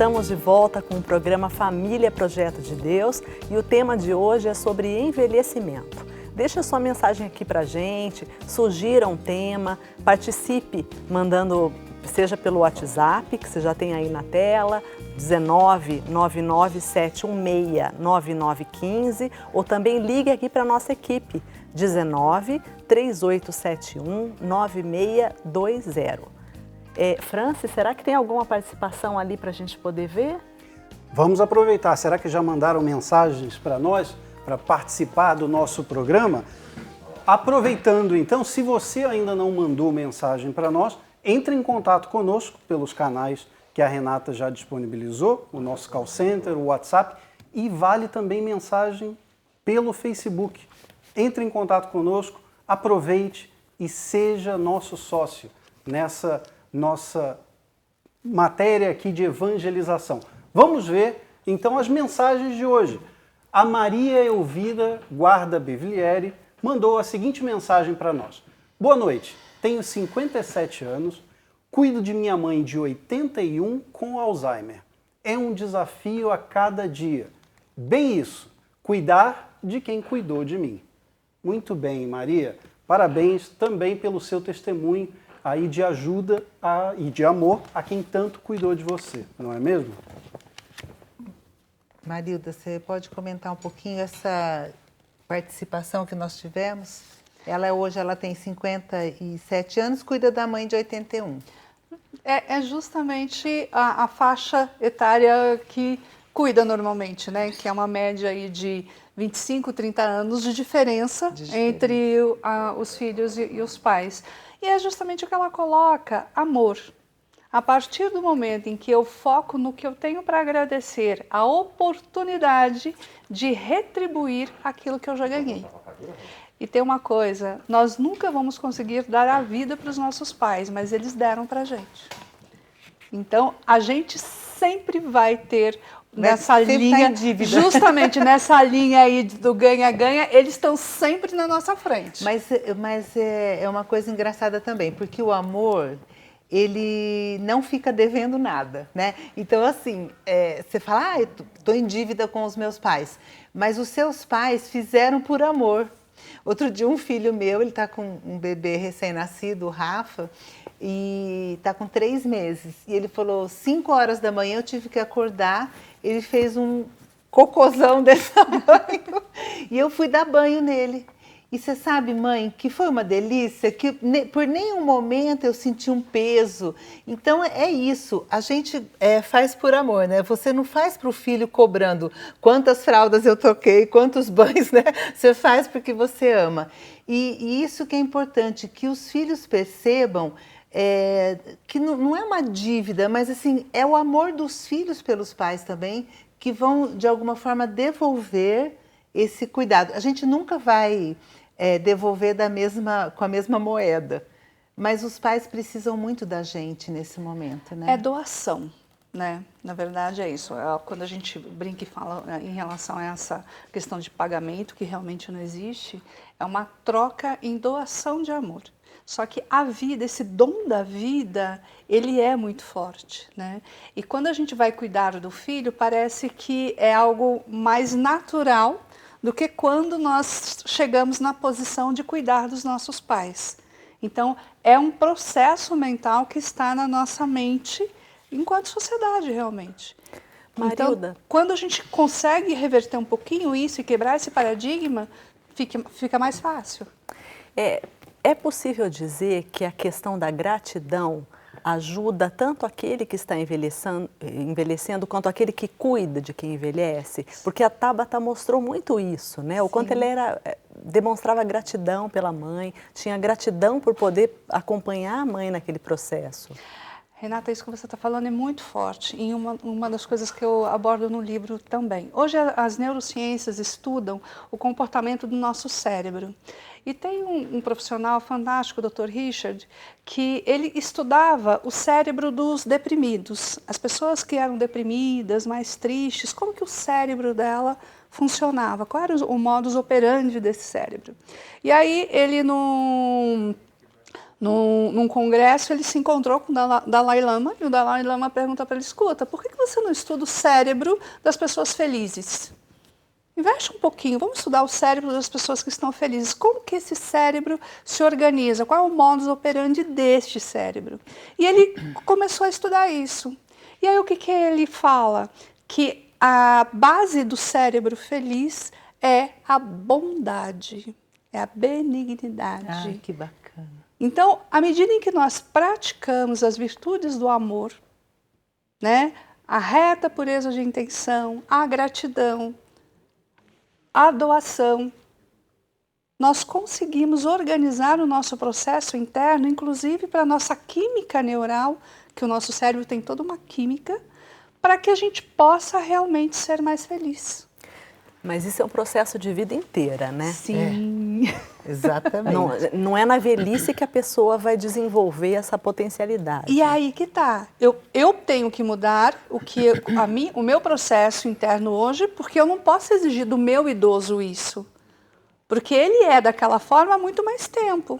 Estamos de volta com o programa Família Projeto de Deus e o tema de hoje é sobre envelhecimento. Deixa sua mensagem aqui pra gente, sugira um tema, participe mandando, seja pelo WhatsApp, que você já tem aí na tela, 19 99716 9915, ou também ligue aqui para a nossa equipe, 19 3871 9620. Francis, será que tem alguma participação ali para a gente poder ver? Vamos aproveitar. Será que já mandaram mensagens para nós, para participar do nosso programa? Aproveitando então, se você ainda não mandou mensagem para nós, entre em contato conosco pelos canais que a Renata já disponibilizou, o nosso call center, o WhatsApp, e vale também mensagem pelo Facebook. Entre em contato conosco, aproveite e seja nosso sócio nessa nossa matéria aqui de evangelização. Vamos ver, então, as mensagens de hoje. A Maria Elvira Guarda Bevillieri mandou a seguinte mensagem para nós. Boa noite, tenho 57 anos, cuido de minha mãe de 81 com Alzheimer. É um desafio a cada dia. Bem isso, cuidar de quem cuidou de mim. Muito bem, Maria. Parabéns também pelo seu testemunho aí de ajuda e de amor a quem tanto cuidou de você, não é mesmo? Marilda, você pode comentar um pouquinho essa participação que nós tivemos? Hoje ela tem 57 anos, cuida da mãe de 81. É justamente a faixa etária que cuida normalmente, né? Que é uma média aí de 25, 30 anos de diferença entre os filhos e os pais. E é justamente o que ela coloca, amor. A partir do momento em que eu foco no que eu tenho para agradecer, a oportunidade de retribuir aquilo que eu já ganhei. E tem uma coisa, nós nunca vamos conseguir dar a vida para os nossos pais, mas eles deram para a gente. Então, a gente sempre vai ter nessa linha, justamente nessa linha aí do ganha-ganha, eles estão sempre na nossa frente. Mas é uma coisa engraçada também, porque o amor, ele não fica devendo nada, né? Então, assim, você fala, eu tô em dívida com os meus pais, mas os seus pais fizeram por amor. Outro dia, um filho meu, ele tá com um bebê recém-nascido, o Rafa, e tá com 3 meses. E ele falou, 5 horas da manhã eu tive que acordar, ele fez um cocôzão desse tamanho e eu fui dar banho nele. E você sabe, mãe, que foi uma delícia, que por nenhum momento eu senti um peso. Então é isso, a gente faz por amor, né? Você não faz para o filho cobrando quantas fraldas eu troquei, quantos banhos, né? Você faz porque você ama. E isso que é importante, que os filhos percebam que não é uma dívida, mas assim, é o amor dos filhos pelos pais também, que vão, de alguma forma, devolver esse cuidado. A gente nunca vai devolver com a mesma moeda, mas os pais precisam muito da gente nesse momento, né? É doação, né? Na verdade é isso. Quando a gente brinca e fala em relação a essa questão de pagamento, que realmente não existe, é uma troca em doação de amor. Só que a vida, esse dom da vida, ele é muito forte, né? E quando a gente vai cuidar do filho, parece que é algo mais natural do que quando nós chegamos na posição de cuidar dos nossos pais. Então, é um processo mental que está na nossa mente enquanto sociedade, realmente. Marilda. Então, quando a gente consegue reverter um pouquinho isso e quebrar esse paradigma, fica mais fácil. É possível dizer que a questão da gratidão ajuda tanto aquele que está envelhecendo quanto aquele que cuida de quem envelhece? Porque a Tabata mostrou muito isso, né? O quanto ele demonstrava gratidão pela mãe, tinha gratidão por poder acompanhar a mãe naquele processo. Renata, isso que você está falando é muito forte e uma das coisas que eu abordo no livro também. Hoje as neurociências estudam o comportamento do nosso cérebro. E tem um profissional fantástico, o Dr. Richard, que ele estudava o cérebro dos deprimidos. As pessoas que eram deprimidas, mais tristes, como que o cérebro dela funcionava, qual era o modus operandi desse cérebro. E aí ele, Num congresso, ele se encontrou com o Dalai Lama e o Dalai Lama pergunta para ele, escuta, por que você não estuda o cérebro das pessoas felizes? Investe um pouquinho, vamos estudar o cérebro das pessoas que estão felizes. Como que esse cérebro se organiza? Qual é o modus operandi deste cérebro? E ele começou a estudar isso. E aí o que ele fala? Que a base do cérebro feliz é a bondade, é a benignidade. Ah, que bacana. Então, à medida em que nós praticamos as virtudes do amor, né, a reta pureza de intenção, a gratidão, a doação, nós conseguimos organizar o nosso processo interno, inclusive para a nossa química neural, que o nosso cérebro tem toda uma química, para que a gente possa realmente ser mais feliz. Mas isso é um processo de vida inteira, né? Sim, exatamente. Não é na velhice que a pessoa vai desenvolver essa potencialidade. E aí que tá. Eu tenho que mudar o meu processo interno hoje, porque eu não posso exigir do meu idoso isso. Porque ele é daquela forma há muito mais tempo.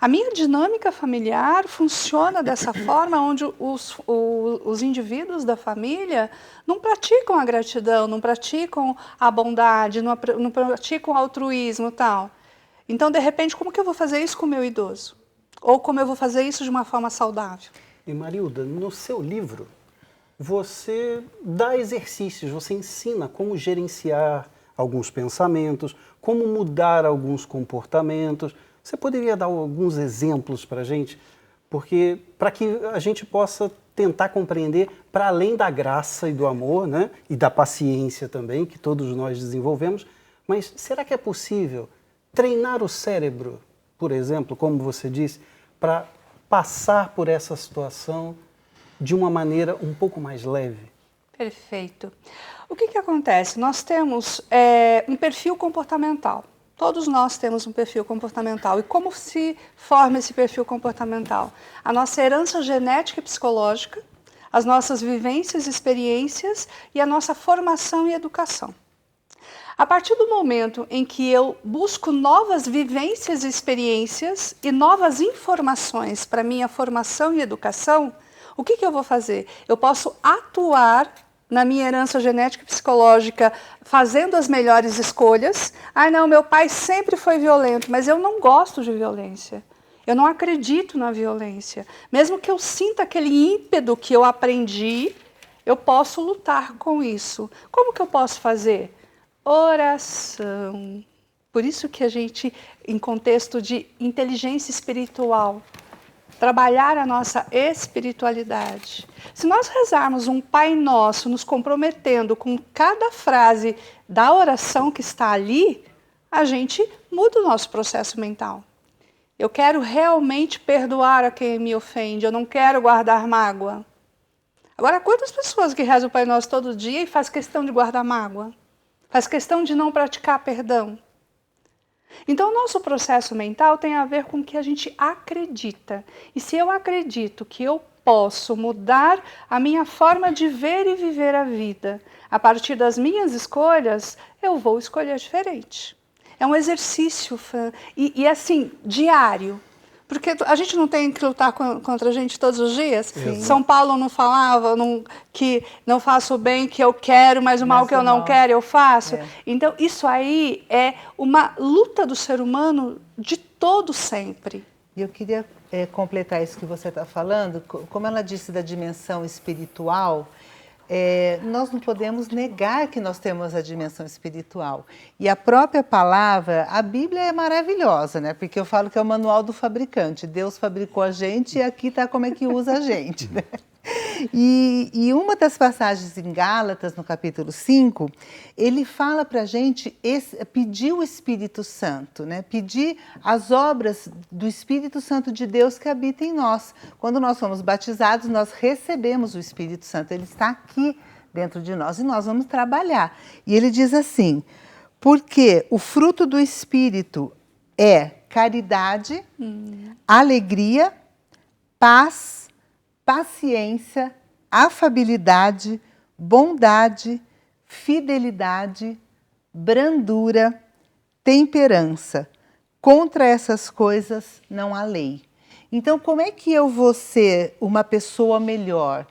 A minha dinâmica familiar funciona dessa forma, onde os indivíduos da família não praticam a gratidão, não praticam a bondade, não praticam o altruísmo e tal. Então, de repente, como que eu vou fazer isso com o meu idoso? Ou como eu vou fazer isso de uma forma saudável? E Marilda, no seu livro, você dá exercícios, você ensina como gerenciar alguns pensamentos, como mudar alguns comportamentos. Você poderia dar alguns exemplos para a gente? Porque para que a gente possa tentar compreender, para além da graça e do amor, né? E da paciência também, que todos nós desenvolvemos, mas será que é possível treinar o cérebro, por exemplo, como você disse, para passar por essa situação de uma maneira um pouco mais leve? Perfeito. O que acontece? Nós temos um perfil comportamental. Todos nós temos um perfil comportamental. E como se forma esse perfil comportamental? A nossa herança genética e psicológica, as nossas vivências e experiências e a nossa formação e educação. A partir do momento em que eu busco novas vivências e experiências e novas informações para minha formação e educação, o que eu vou fazer? Eu posso atuar na minha herança genética e psicológica, fazendo as melhores escolhas. Ah, não, meu pai sempre foi violento, mas eu não gosto de violência. Eu não acredito na violência. Mesmo que eu sinta aquele ímpeto que eu aprendi, eu posso lutar com isso. Como que eu posso fazer? Oração. Por isso que a gente, em contexto de inteligência espiritual, trabalhar a nossa espiritualidade. Se nós rezarmos um Pai Nosso, nos comprometendo com cada frase da oração que está ali, a gente muda o nosso processo mental. Eu quero realmente perdoar a quem me ofende, eu não quero guardar mágoa. Agora, quantas pessoas que rezam o Pai Nosso todo dia e faz questão de guardar mágoa? Faz questão de não praticar perdão? Então, o nosso processo mental tem a ver com o que a gente acredita. E se eu acredito que eu posso mudar a minha forma de ver e viver a vida a partir das minhas escolhas, eu vou escolher diferente. É um exercício, e assim, diário. Porque a gente não tem que lutar contra a gente todos os dias. Sim. São Paulo não falava que não faço o bem que eu quero, mas o mal que eu não quero eu faço. É. Então, isso aí é uma luta do ser humano de todo sempre. E eu queria completar isso que você está falando. Como ela disse da dimensão espiritual, nós não podemos negar que nós temos a dimensão espiritual. E a própria palavra, a Bíblia é maravilhosa, né? Porque eu falo que é o manual do fabricante. Deus fabricou a gente e aqui está como é que usa a gente, né? E uma das passagens em Gálatas, no capítulo 5, ele fala para a gente pedir o Espírito Santo, né? Pedir as obras do Espírito Santo de Deus que habita em nós. Quando nós somos batizados, nós recebemos o Espírito Santo, ele está aqui dentro de nós e nós vamos trabalhar. E ele diz assim, porque o fruto do Espírito é caridade, alegria, paz, paciência, afabilidade, bondade, fidelidade, brandura, temperança. Contra essas coisas não há lei. Então, como é que eu vou ser uma pessoa melhor?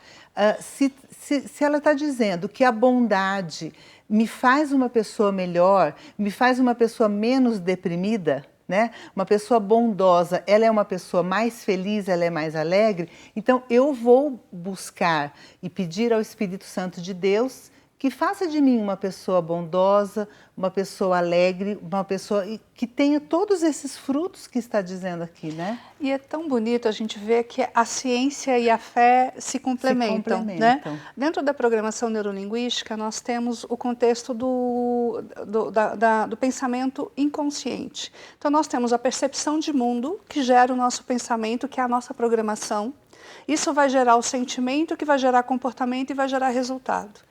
Se ela está dizendo que a bondade me faz uma pessoa melhor, me faz uma pessoa menos deprimida, né? Uma pessoa bondosa, ela é uma pessoa mais feliz, ela é mais alegre. Então, eu vou buscar e pedir ao Espírito Santo de Deus que faça de mim uma pessoa bondosa, uma pessoa alegre, uma pessoa que tenha todos esses frutos que está dizendo aqui, né? E é tão bonito a gente ver que a ciência e a fé se complementam, né? Dentro da programação neurolinguística, nós temos o contexto do pensamento inconsciente. Então, nós temos a percepção de mundo, que gera o nosso pensamento, que é a nossa programação. Isso vai gerar o sentimento, que vai gerar comportamento e vai gerar resultado.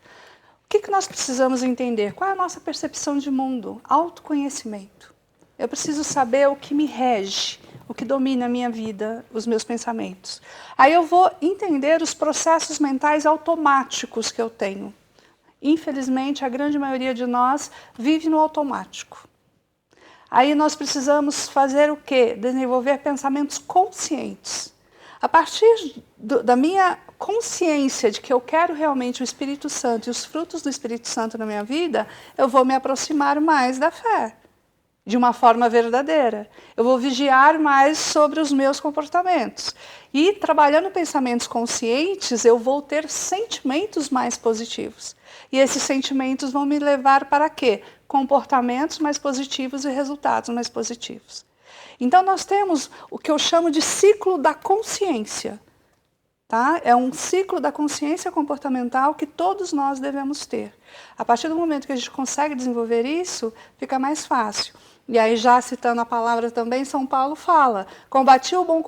O que nós precisamos entender? Qual é a nossa percepção de mundo? Autoconhecimento. Eu preciso saber o que me rege, o que domina a minha vida, os meus pensamentos. Aí eu vou entender os processos mentais automáticos que eu tenho. Infelizmente, a grande maioria de nós vive no automático. Aí nós precisamos fazer o quê? Desenvolver pensamentos conscientes. A partir da minha consciência de que eu quero realmente o Espírito Santo e os frutos do Espírito Santo na minha vida, eu vou me aproximar mais da fé, de uma forma verdadeira. Eu vou vigiar mais sobre os meus comportamentos. E trabalhando pensamentos conscientes, eu vou ter sentimentos mais positivos. E esses sentimentos vão me levar para quê? Comportamentos mais positivos e resultados mais positivos. Então, nós temos o que eu chamo de ciclo da consciência. Tá? É um ciclo da consciência comportamental que todos nós devemos ter. A partir do momento que a gente consegue desenvolver isso, fica mais fácil. E aí, já citando a palavra também, São Paulo fala, combati o bom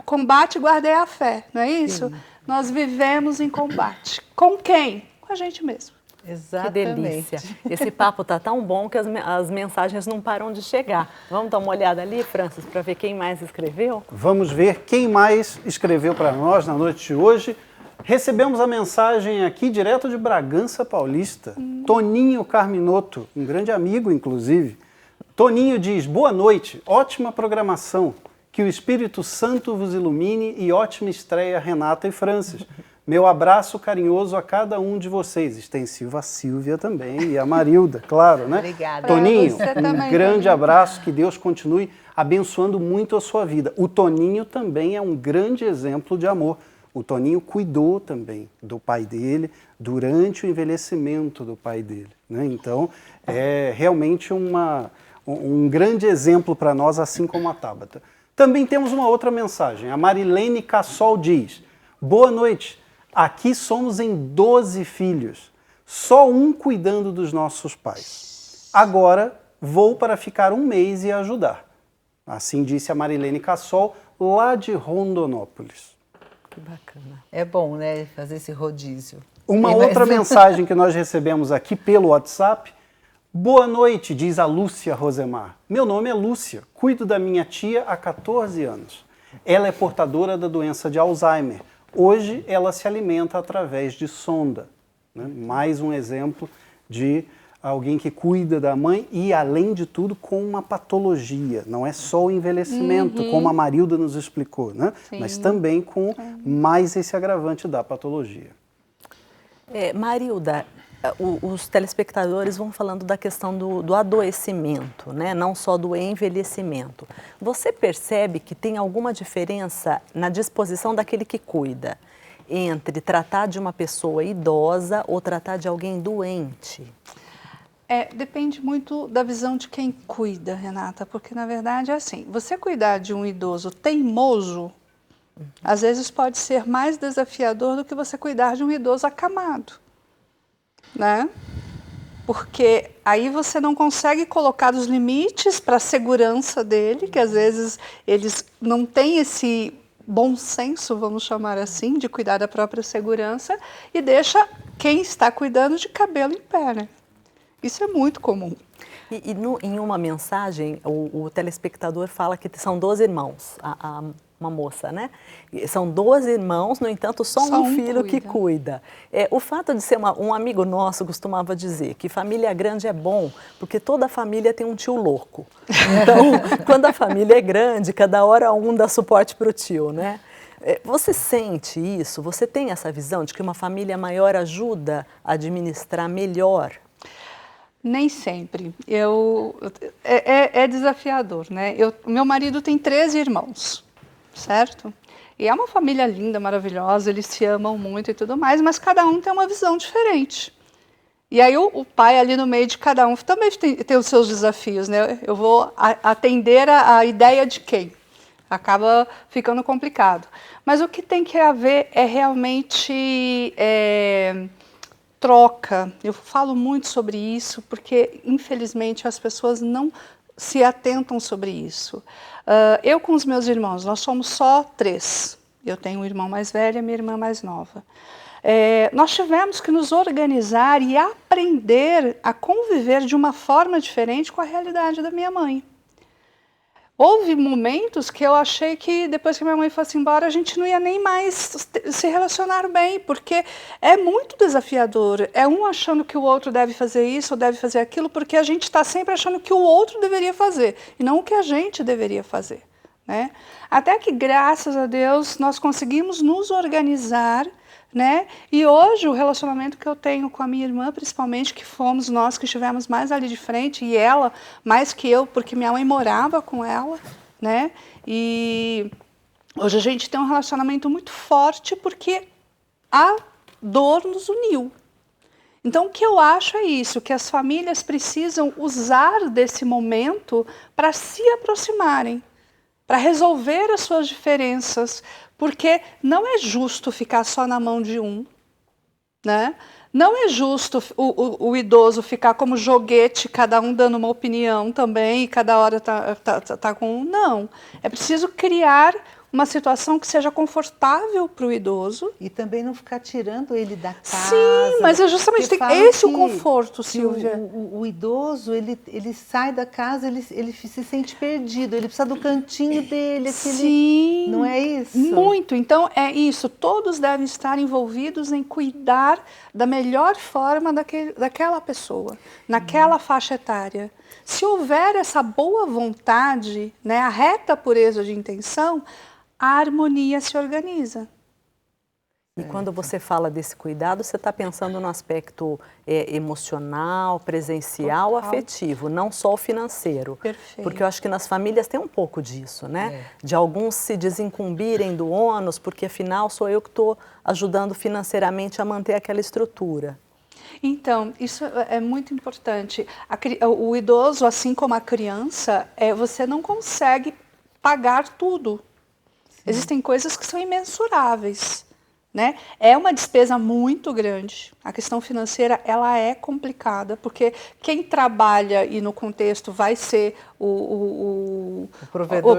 combate e guardei a fé. Não é isso? Sim. Nós vivemos em combate. Com quem? Com a gente mesmo. Exatamente. Que delícia. Esse papo tá tão bom que as mensagens não param de chegar. Vamos dar uma olhada ali, Francis, para ver quem mais escreveu? Vamos ver quem mais escreveu para nós na noite de hoje. Recebemos a mensagem aqui direto de Bragança Paulista. Toninho Carminotto, um grande amigo, inclusive. Toninho diz, boa noite, ótima programação. Que o Espírito Santo vos ilumine e ótima estreia, Renata e Francis. Meu abraço carinhoso a cada um de vocês, extensivo a Silvia também e a Marilda, claro, né? Obrigada. Toninho, um grande abraço, que Deus continue abençoando muito a sua vida. O Toninho também é um grande exemplo de amor. O Toninho cuidou também do pai dele durante o envelhecimento do pai dele, né? Então, é realmente um grande exemplo para nós, assim como a Tabata. Também temos uma outra mensagem. A Marilene Cassol diz, boa noite. Aqui somos em 12 filhos, só um cuidando dos nossos pais. Agora vou para ficar um mês e ajudar. Assim disse a Marilene Cassol, lá de Rondonópolis. Que bacana. É bom, né, fazer esse rodízio. Uma outra mensagem que nós recebemos aqui pelo WhatsApp. Boa noite, diz a Lúcia Rosemar. Meu nome é Lúcia, cuido da minha tia há 14 anos. Ela é portadora da doença de Alzheimer. Hoje ela se alimenta através de sonda. Né? Mais um exemplo de alguém que cuida da mãe e, além de tudo, com uma patologia. Não é só o envelhecimento, como a Marilda nos explicou, né? Mas também com mais esse agravante da patologia. Marilda, os telespectadores vão falando da questão do adoecimento, né? Não só do envelhecimento. Você percebe que tem alguma diferença na disposição daquele que cuida entre tratar de uma pessoa idosa ou tratar de alguém doente? Depende muito da visão de quem cuida, Renata, porque na verdade é assim, você cuidar de um idoso teimoso, às vezes pode ser mais desafiador do que você cuidar de um idoso acamado. Né? Porque aí você não consegue colocar os limites para a segurança dele, que às vezes eles não têm esse bom senso, vamos chamar assim, de cuidar da própria segurança e deixa quem está cuidando de cabelo em pé. Né? Isso é muito comum. Em uma mensagem, o telespectador fala que são 12 irmãos, uma moça, né? São 12 irmãos, no entanto, só um filho que cuida. O fato de ser um amigo nosso costumava dizer que família grande é bom, porque toda família tem um tio louco. Então, quando a família é grande, cada hora um dá suporte para o tio, né? Você sente isso? Você tem essa visão de que uma família maior ajuda a administrar melhor? Nem sempre. É desafiador, né? Meu marido tem 13 irmãos, certo? E é uma família linda, maravilhosa, eles se amam muito e tudo mais, mas cada um tem uma visão diferente. E aí o pai ali no meio de cada um também tem os seus desafios, né? Eu vou atender a ideia de quem? Acaba ficando complicado. Mas o que tem que haver é realmente troca. Eu falo muito sobre isso porque, infelizmente, as pessoas não se atentam sobre isso. Eu com os meus irmãos, nós somos só 3. Eu tenho um irmão mais velho e minha irmã mais nova. Nós tivemos que nos organizar e aprender a conviver de uma forma diferente com a realidade da minha mãe. Houve momentos que eu achei que depois que minha mãe fosse embora, a gente não ia nem mais se relacionar bem, porque é muito desafiador. É um achando que o outro deve fazer isso ou deve fazer aquilo, porque a gente está sempre achando que o outro deveria fazer, e não o que a gente deveria fazer, né? Até que, graças a Deus, nós conseguimos nos organizar, né? E hoje o relacionamento que eu tenho com a minha irmã, principalmente, que fomos nós que estivemos mais ali de frente, e ela mais que eu, porque minha mãe morava com ela, né? E hoje a gente tem um relacionamento muito forte porque a dor nos uniu. Então o que eu acho é isso, que as famílias precisam usar desse momento para se aproximarem, para resolver as suas diferenças, porque não é justo ficar só na mão de um, né? Não é justo o idoso ficar como joguete, cada um dando uma opinião também, e cada hora tá com um. Não, é preciso criar uma situação que seja confortável para o idoso. E também não ficar tirando ele da casa. Sim, mas é justamente esse o conforto, Silvia. O idoso, ele sai da casa, ele se sente perdido, ele precisa do cantinho dele. Sim, não é isso? Muito. Então, é isso. Todos devem estar envolvidos em cuidar da melhor forma daquela pessoa, naquela faixa etária. Se houver essa boa vontade, né, a reta pureza de intenção, a harmonia se organiza. E quando você fala desse cuidado, você está pensando no aspecto emocional, presencial, total, afetivo, não só o financeiro. Perfeito. Porque eu acho que nas famílias tem um pouco disso, né? De alguns se desincumbirem do ônus, porque afinal sou eu que estou ajudando financeiramente a manter aquela estrutura. Então, isso é muito importante. O idoso, assim como a criança, você não consegue pagar tudo. Sim. Existem coisas que são imensuráveis, né? É uma despesa muito grande. A questão financeira, ela é complicada, porque quem trabalha e no contexto vai ser o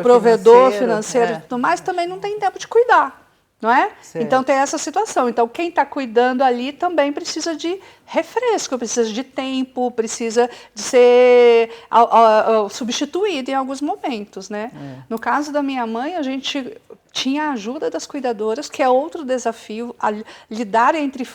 provedor financeiro e tudo mais, também não tem tempo de cuidar. Não é? Certo. Então tem essa situação. Então quem está cuidando ali também precisa de refresco, precisa de tempo, precisa de ser substituído em alguns momentos, né? No caso da minha mãe, a gente tinha a ajuda das cuidadoras, que é outro desafio, lidar entre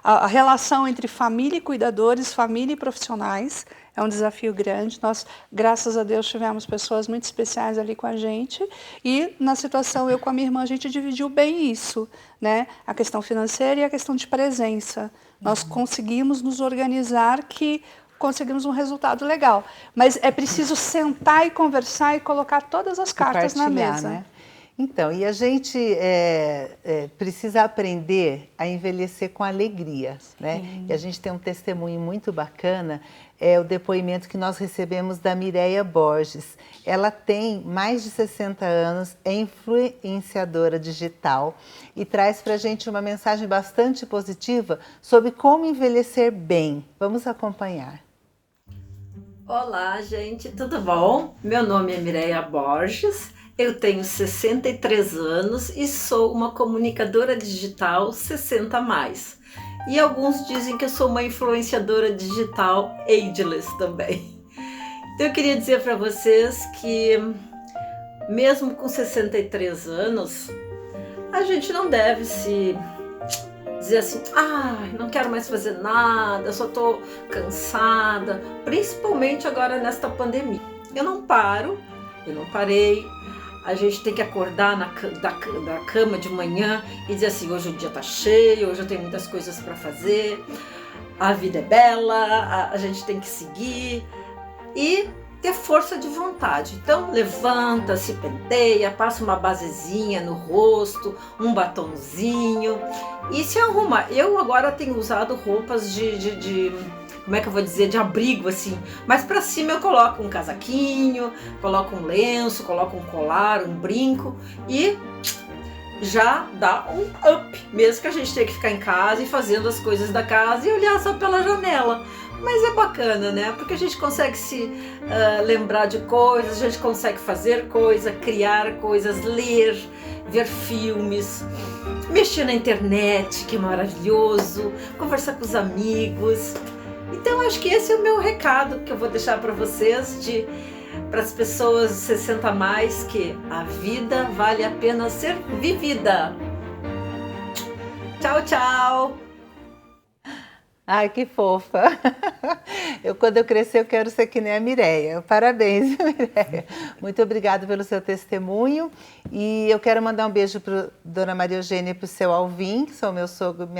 a relação entre família e cuidadores, família e profissionais. É um desafio grande. Nós, graças a Deus, tivemos pessoas muito especiais ali com a gente. E, na situação, eu com a minha irmã, a gente dividiu bem isso, né? A questão financeira e a questão de presença. Nós conseguimos nos organizar que conseguimos um resultado legal. Mas é preciso sentar e conversar e colocar todas as cartas na mesa. Né? Então, e a gente precisa aprender a envelhecer com alegria, né? E a gente tem um testemunho muito bacana, o depoimento que nós recebemos da Mireia Borges. Ela tem mais de 60 anos, é influenciadora digital e traz para a gente uma mensagem bastante positiva sobre como envelhecer bem. Vamos acompanhar. Olá, gente, tudo bom? Meu nome é Mireia Borges. Eu tenho 63 anos e sou uma comunicadora digital 60+. E alguns dizem que eu sou uma influenciadora digital ageless também. Então, eu queria dizer para vocês que, mesmo com 63 anos, a gente não deve se dizer assim, não quero mais fazer nada, eu só estou cansada, principalmente agora nesta pandemia. Eu não parei. A gente tem que acordar da cama de manhã e dizer assim, hoje o dia está cheio, hoje eu tenho muitas coisas para fazer, a vida é bela, a gente tem que seguir e ter força de vontade. Então levanta, se penteia, passa uma basezinha no rosto, um batonzinho e se arruma. Eu agora tenho usado roupas de como é que eu vou dizer, de abrigo assim, mas pra cima eu coloco um casaquinho, coloco um lenço, coloco um colar, um brinco e já dá um up, mesmo que a gente tenha que ficar em casa e fazendo as coisas da casa e olhar só pela janela. Mas é bacana, né? Porque a gente consegue se lembrar de coisas, a gente consegue fazer coisa, criar coisas, ler, ver filmes, mexer na internet, que é maravilhoso, conversar com os amigos. Então, acho que esse é o meu recado que eu vou deixar para vocês, para as pessoas 60 a mais, que a vida vale a pena ser vivida. Tchau, tchau! Ai, que fofa! Quando eu crescer, eu quero ser que nem a Mireia. Parabéns, Mireia. Muito obrigada pelo seu testemunho. E eu quero mandar um beijo para Dona Maria Eugênia e para o seu Alvin, que são minha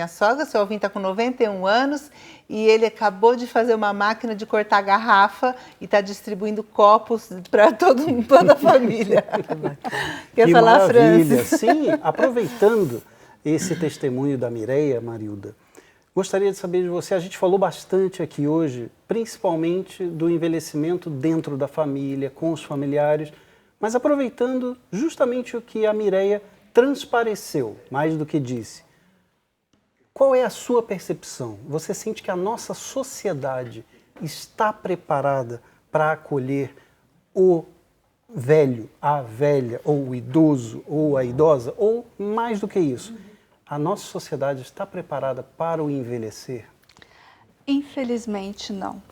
sogra. O seu Alvin está com 91 anos e ele acabou de fazer uma máquina de cortar garrafa e está distribuindo copos para toda a família. Quer falar, maravilha. Francis? Sim, aproveitando esse testemunho da Mireia, Marilda, gostaria de saber de você, a gente falou bastante aqui hoje, principalmente do envelhecimento dentro da família, com os familiares, mas aproveitando justamente o que a Mireia transpareceu, mais do que disse. Qual é a sua percepção? Você sente que a nossa sociedade está preparada para acolher o velho, a velha, ou o idoso, ou a idosa, ou mais do que isso? A nossa sociedade está preparada para o envelhecer? Infelizmente, não.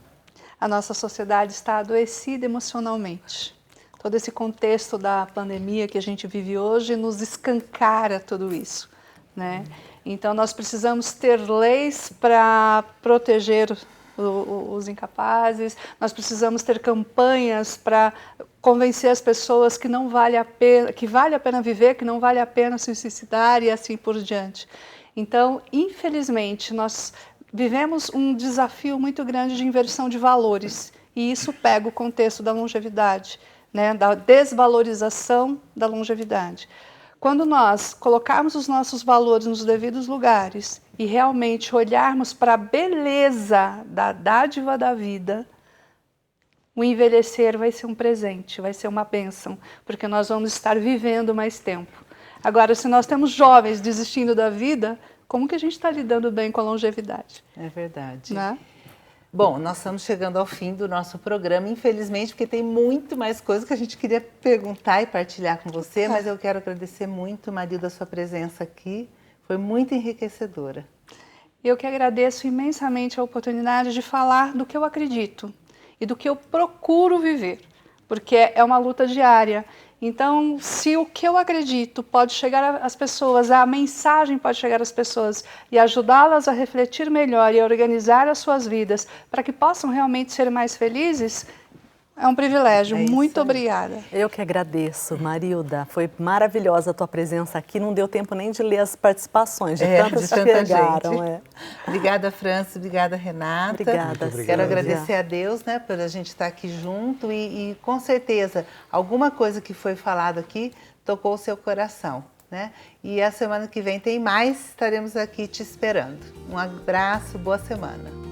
A nossa sociedade está adoecida emocionalmente. Todo esse contexto da pandemia que a gente vive hoje nos escancara tudo isso, né? Então, nós precisamos ter leis para proteger os incapazes, nós precisamos ter campanhas para convencer as pessoas que não vale a pena, que vale a pena viver, que não vale a pena se suicidar e assim por diante. Então, infelizmente, nós vivemos um desafio muito grande de inversão de valores e isso pega o contexto da longevidade, né, da desvalorização da longevidade. Quando nós colocarmos os nossos valores nos devidos lugares e realmente olharmos para a beleza da dádiva da vida, o envelhecer vai ser um presente, vai ser uma bênção, porque nós vamos estar vivendo mais tempo. Agora, se nós temos jovens desistindo da vida, como que a gente está lidando bem com a longevidade? É verdade. Né? Bom, nós estamos chegando ao fim do nosso programa, infelizmente, porque tem muito mais coisas que a gente queria perguntar e partilhar com você, mas eu quero agradecer muito, Marilda, a sua presença aqui. Foi muito enriquecedora. Eu que agradeço imensamente a oportunidade de falar do que eu acredito e do que eu procuro viver, porque é uma luta diária. Então, se o que eu acredito pode chegar às pessoas, a mensagem pode chegar às pessoas e ajudá-las a refletir melhor e a organizar as suas vidas para que possam realmente ser mais felizes, é um privilégio. Muito obrigada. Eu que agradeço, Marilda. Foi maravilhosa a tua presença aqui. Não deu tempo nem de ler as participações, de tantas que chegaram. Obrigada, Francis. Obrigada, Renata. Obrigada. Quero agradecer a Deus, né, por a gente estar aqui junto e com certeza alguma coisa que foi falado aqui tocou o seu coração, né? E a semana que vem tem mais, estaremos aqui te esperando. Um abraço, boa semana.